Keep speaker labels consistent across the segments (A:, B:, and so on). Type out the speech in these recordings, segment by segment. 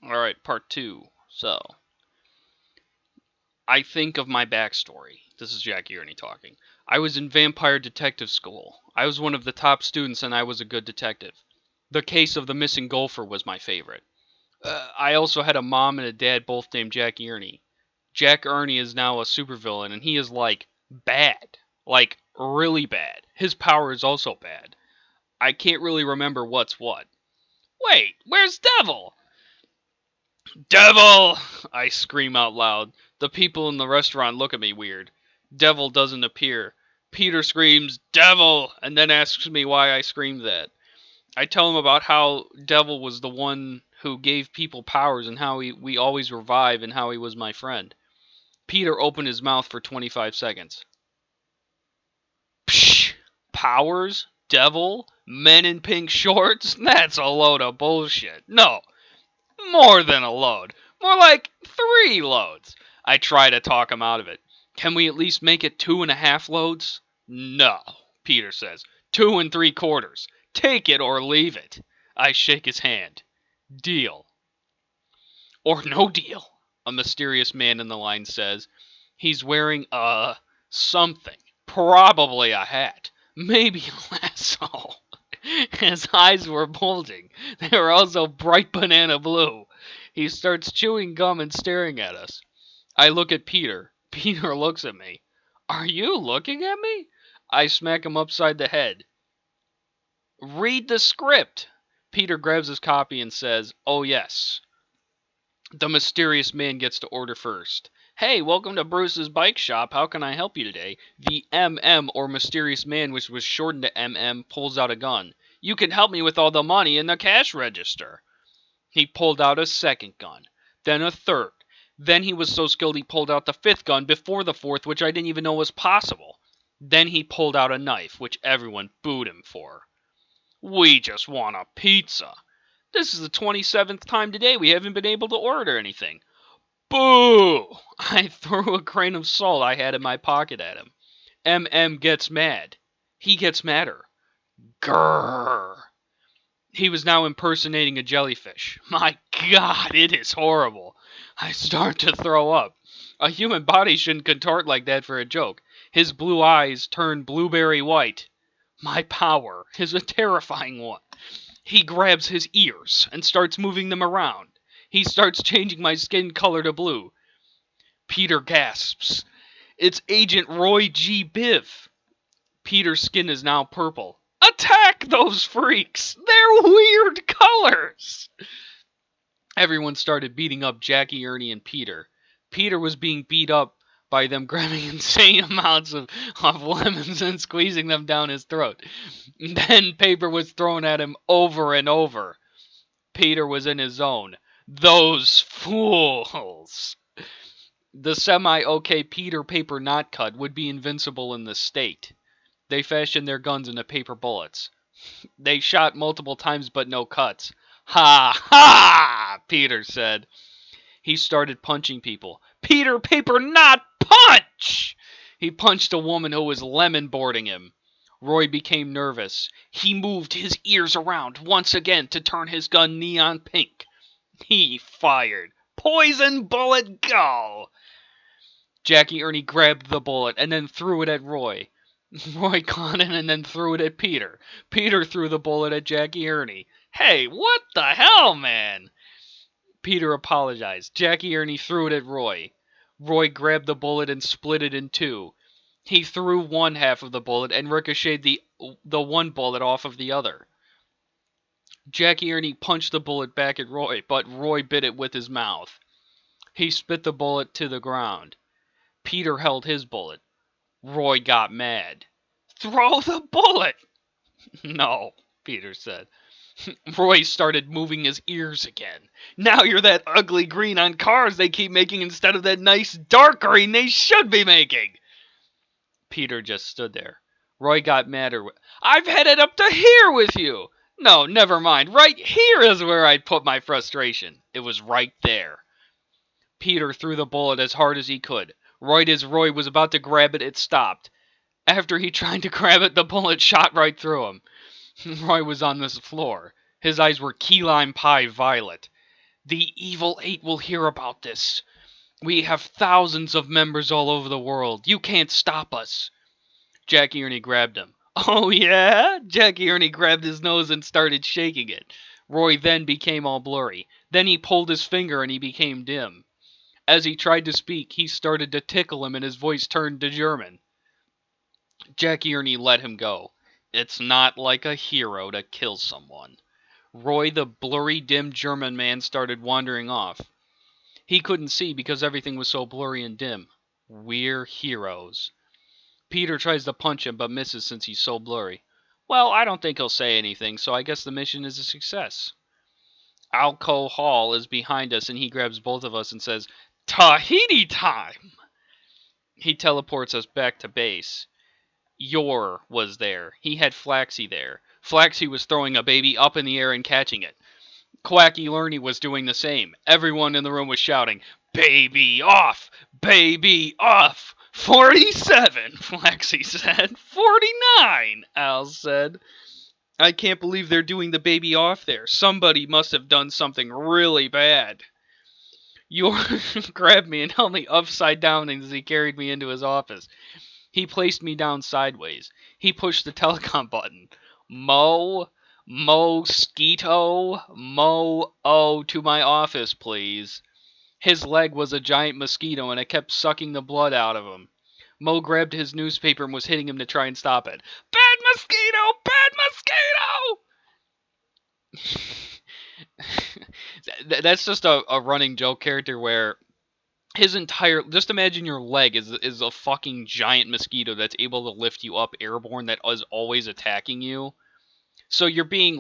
A: Alright, part 2. So, I think of my backstory. This is Jackie Earnie talking. I was in vampire detective school. I was one of the top students and I was a good detective. The case of the missing golfer was my favorite. I also had a mom and a dad both named Jackie Earnie. Jack Earnie is now a supervillain and he is like bad. Like really bad. His power is also bad. I can't really remember what's what. Wait, where's Devil? Devil! I scream out loud. The people in the restaurant look at me weird. Devil doesn't appear. Peter screams, Devil! And then asks me why I screamed that. I tell him about how Devil was the one who gave people powers and how we always revive and how he was my friend. Peter opened his mouth for 25 seconds. Psh! Powers? Devil? Men in pink shorts? That's a load of bullshit. No, more than a load. More like 3 loads. I try to talk him out of it. Can we at least make it 2.5 loads? No, Peter says. 2 3/4. Take it or leave it. I shake his hand. Deal. Or no deal, a mysterious man in the line says. He's wearing something. Probably a hat. Maybe a lasso. His eyes were bulging. They were also bright banana blue. He starts chewing gum and staring at us. I look at Peter. Peter looks at me. Are you looking at me? I smack him upside the head. Read the script. Peter grabs his copy and says, Oh, yes. The mysterious man gets to order first. Hey, welcome to Bruce's Bike Shop. How can I help you today? The MM, or mysterious man, which was shortened to MM, pulls out a gun. You can help me with all the money in the cash register. He pulled out a second gun, then a third. Then he was so skilled he pulled out the 5th gun before the 4th, which I didn't even know was possible. Then he pulled out a knife, which everyone booed him for. We just want a pizza. This is the 27th time today we haven't been able to order anything. Boo! I threw a grain of salt I had in my pocket at him. MM gets mad. He gets madder. Grrr. He was now impersonating a jellyfish. My God, it is horrible. I start to throw up. A human body shouldn't contort like that for a joke. His blue eyes turn blueberry white. My power is a terrifying one. He grabs his ears and starts moving them around. He starts changing my skin color to blue. Peter gasps. It's Agent Roy G. Biv. Peter's skin is now purple. Attack those freaks! They're weird colors! Everyone started beating up Jackie, Ernie, and Peter. Peter was being beat up by them grabbing insane amounts of lemons and squeezing them down his throat. Then paper was thrown at him over and over. Peter was in his zone. Those fools! The semi-okay Peter paper not cut would be invincible in the state. They fashioned their guns into paper bullets. They shot multiple times but no cuts. Ha ha! Peter said. He started punching people. Peter paper not punch! He punched a woman who was lemon boarding him. Roy became nervous. He moved his ears around once again to turn his gun neon pink. He fired. Poison bullet, go! Jackie Ernie grabbed the bullet and then threw it at Roy. Roy caught it and then threw it at Peter. Peter threw the bullet at Jackie Ernie. Hey, what the hell, man? Peter apologized. Jackie Ernie threw it at Roy. Roy grabbed the bullet and split it in two. He threw one half of the bullet and ricocheted the one bullet off of the other. Jackie Ernie punched the bullet back at Roy, but Roy bit it with his mouth. He spit the bullet to the ground. Peter held his bullet. Roy got mad. Throw the bullet! No, Peter said. Roy started moving his ears again. Now you're that ugly green on cars they keep making instead of that nice dark green they should be making. Peter just stood there. Roy got madder. I've headed up to here with you. No, never mind. Right here is where I'd put my frustration. It was right there. Peter threw the bullet as hard as he could. Right as Roy was about to grab it, it stopped. After he tried to grab it, the bullet shot right through him. Roy was on the floor. His eyes were key lime pie violet. The Evil Eight will hear about this. We have thousands of members all over the world. You can't stop us. Jackie Earnie grabbed him. Oh, yeah? Jackie Earnie grabbed his nose and started shaking it. Roy then became all blurry. Then he pulled his finger and he became dim. As he tried to speak, he started to tickle him and his voice turned to German. Jackie Earnie let him go. It's not like a hero to kill someone. Roy, the blurry, dim German man, started wandering off. He couldn't see because everything was so blurry and dim. We're heroes. Peter tries to punch him but misses since he's so blurry. Well, I don't think he'll say anything, so I guess the mission is a success. Alco Hall is behind us and he grabs both of us and says, Tahiti time! He teleports us back to base. Yor was there. He had Flaxy there. Flaxy was throwing a baby up in the air and catching it. Quacky Earnie was doing the same. Everyone in the room was shouting, Baby off! Baby off! 47, Flaxy said. 49, Al said. I can't believe they're doing the baby off there. Somebody must have done something really bad. Yor grabbed me and held me upside down as he carried me into his office. He placed me down sideways. He pushed the telecom button. Mosquito, to my office, please. His leg was a giant mosquito and it kept sucking the blood out of him. Mo grabbed his newspaper and was hitting him to try and stop it. Bad mosquito! Bad mosquito! That's just a running joke character where his entire, just imagine your leg is a fucking giant mosquito that's able to lift you up airborne that is always attacking you. So you're being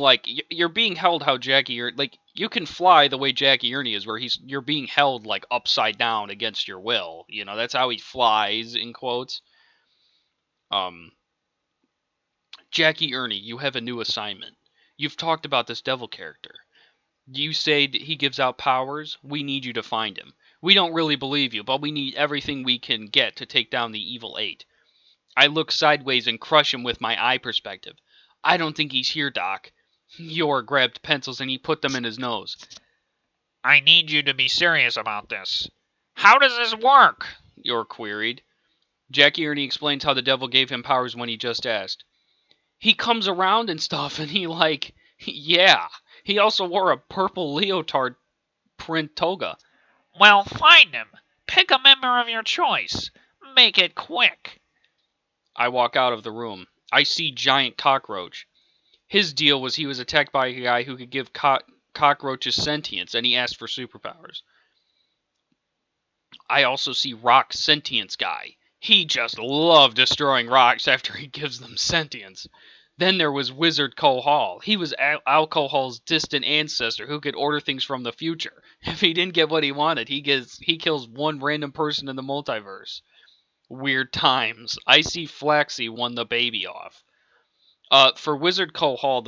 A: held how Jackie Earnie, like, you can fly the way Jackie Earnie is, where you're being held like upside down against your will. You know, that's how he flies, in quotes. Jackie Earnie, you have a new assignment. You've talked about this devil character. You say that he gives out powers. We need you to find him. We don't really believe you, but we need everything we can get to take down the Evil Eight. I look sideways and crush him with my eye perspective. I don't think he's here, Doc. Yor grabbed pencils and he put them in his nose.
B: I need you to be serious about this. How does this work?
A: Yor queried. Jackie Earnie explains how the devil gave him powers when he just asked. He comes around and stuff, and yeah. He also wore a purple leotard print toga.
B: Well, find him. Pick a member of your choice. Make it quick.
A: I walk out of the room. I see Giant Cockroach. His deal was he was attacked by a guy who could give cockroaches sentience, and he asked for superpowers. I also see Rock Sentience Guy. He just loved destroying rocks after he gives them sentience. Then there was Wizard Kohal. He was Alcohol's distant ancestor who could order things from the future. If he didn't get what he wanted, he kills one random person in the multiverse. Weird times. I see Flaxy won the baby off. For Wizard Kohal,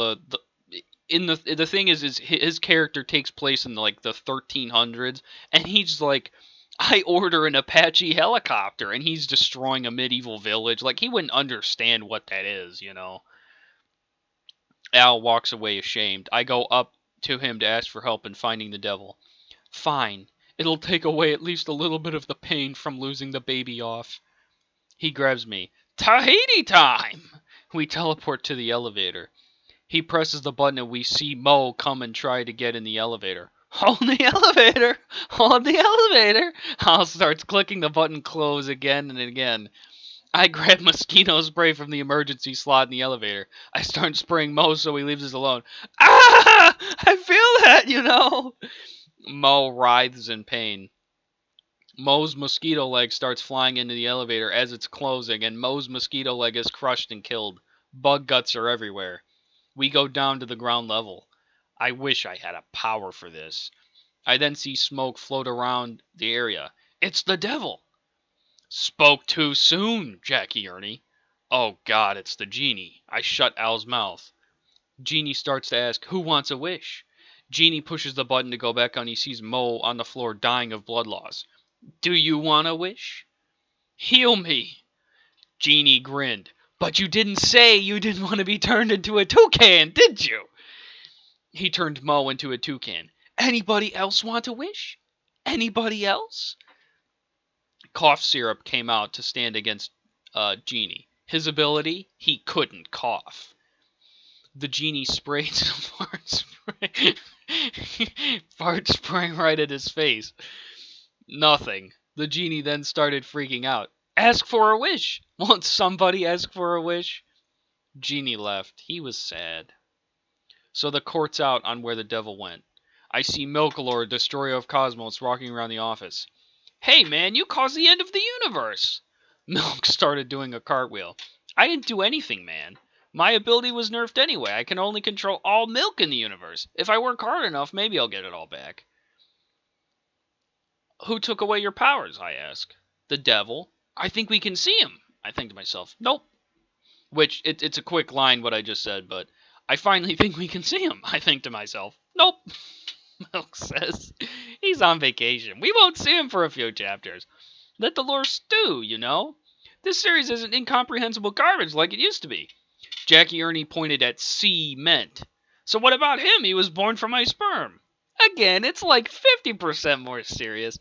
A: the thing is his character takes place in like the 1300s, and he's like, I order an Apache helicopter, and he's destroying a medieval village. Like, he wouldn't understand what that is, you know. Al walks away ashamed. I go up to him to ask for help in finding the devil. Fine. It'll take away at least a little bit of the pain from losing the baby off. He grabs me. Tahiti time! We teleport to the elevator. He presses the button and we see Mo come and try to get in the elevator. Hold the elevator! Hold the elevator! Al starts clicking the button close again and again. I grab mosquito spray from the emergency slot in the elevator. I start spraying Mo so he leaves us alone. Ah! I feel that, you know! Mo writhes in pain. Mo's mosquito leg starts flying into the elevator as it's closing, and Mo's mosquito leg is crushed and killed. Bug guts are everywhere. We go down to the ground level. I wish I had a power for this. I then see smoke float around the area. It's the devil! Spoke too soon, Jackie Earnie. Oh God, it's the genie. I shut Al's mouth. Genie starts to ask, who wants a wish? Genie pushes the button to go back on. He sees Mo on the floor dying of blood loss. Do you want a wish? Heal me. Genie grinned. But you didn't say you didn't want to be turned into a toucan, did you? He turned Mo into a toucan. Anybody else want a wish? Anybody else? Cough syrup came out to stand against Genie. His ability, he couldn't cough. The genie sprayed some fart spray. Fart spray right at his face. Nothing. The genie then started freaking out. Ask for a wish. Won't somebody ask for a wish? Genie left. He was sad. So the court's out on where the devil went. I see Milkalord, destroyer of cosmos, walking around the office. Hey man, you caused the end of the universe! Milk started doing a cartwheel. I didn't do anything, man. My ability was nerfed anyway. I can only control all milk in the universe. If I work hard enough, maybe I'll get it all back. Who took away your powers? I ask. The devil. I think we can see him. I think to myself, nope. Which, it's a quick line what I just said, but I finally think we can see him. I think to myself, nope. Milk says, he's on vacation. We won't see him for a few chapters. Let the lore stew, you know? This series isn't incomprehensible garbage like it used to be. Jackie Earnie pointed at cement. So what about him? He was born from my sperm. Again, it's like 50% more serious.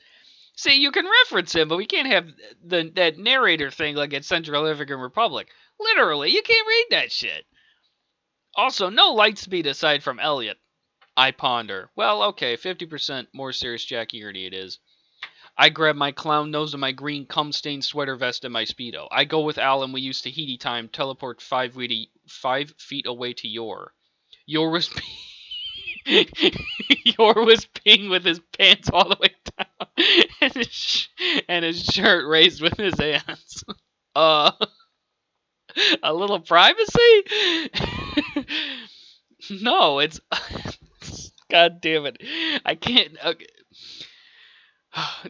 A: See, you can reference him, but we can't have that narrator thing like at Central African Republic. Literally, you can't read that shit. Also, no light speed aside from Elliot. I ponder. Well, okay, 50% more serious Jackie Earnie it is. I grab my clown nose and my green cum-stained sweater vest and my Speedo. I go with Al and we use Tahiti time, teleport 5 feet away to Yor. Yor was Yor was peeing with his pants all the way down and his shirt raised with his hands. Uh, a little privacy? No, it's... God damn it. I can't... Okay.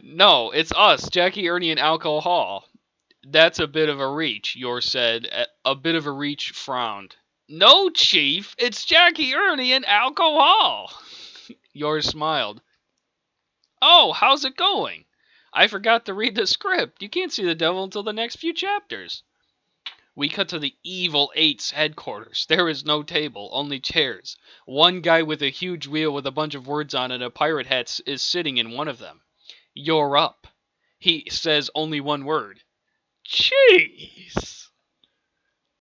A: No, it's us, Jackie, Ernie, and Alcohol. That's a bit of a reach, Yor said. A bit of a reach frowned. No, Chief, it's Jackie, Ernie, and Alcohol. Yor smiled. Oh, how's it going? I forgot to read the script. You can't see the devil until the next few chapters. We cut to the Evil Eight's headquarters. There is no table, only chairs. One guy with a huge wheel with a bunch of words on it and a pirate hat is sitting in one of them. You're up. He says only one word. Cheese.